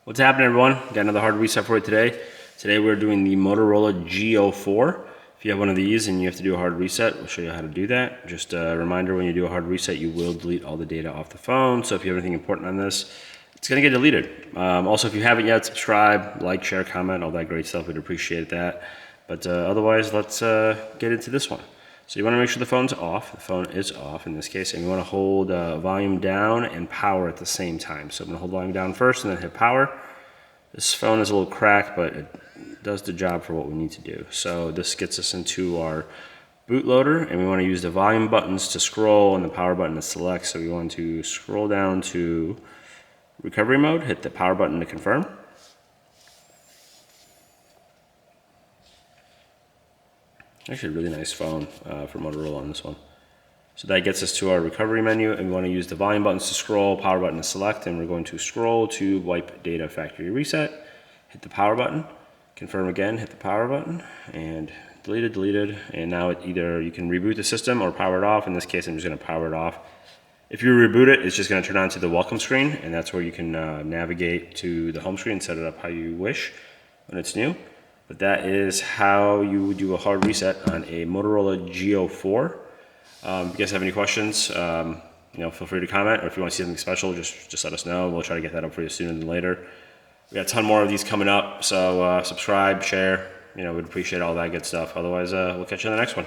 What's happening, everyone? Got another hard reset for you today. Today we're doing the Motorola G04. If you have one of these and you have to do a hard reset, we'll show you how to do that. Just a reminder, when you do a hard reset, you will delete all the data off the phone. So if you have anything important on this, it's gonna get deleted. Also, if you haven't yet, subscribe, like, share, comment, all that great stuff. We'd appreciate that. But otherwise, let's get into this one. So you wanna make sure the phone's off. The phone is off in this case, and you wanna hold volume down and power at the same time. So I'm gonna hold volume down first and then hit power. This phone is a little cracked, but it does the job for what we need to do. So this gets us into our bootloader, and we wanna use the volume buttons to scroll and the power button to select. So we want to scroll down to recovery mode, hit the power button to confirm. Actually, a really nice phone for Motorola on this one. So that gets us to our recovery menu, and we want to use the volume buttons to scroll, power button to select, and we're going to scroll to wipe data factory reset, hit the power button, confirm again, hit the power button, and deleted, and now either you can reboot the system or power it off. In this case, I'm just going to power it off. If you reboot it, it's just going to turn on to the welcome screen, and that's where you can navigate to the home screen and set it up how you wish when it's new. But that is how you do a hard reset on a Motorola G04. If you guys have any questions, feel free to comment, or if you want to see something special, just let us know. We'll try to get that up for you sooner than later. We got a ton more of these coming up, so subscribe, share. We'd appreciate all that good stuff. Otherwise, we'll catch you in the next one.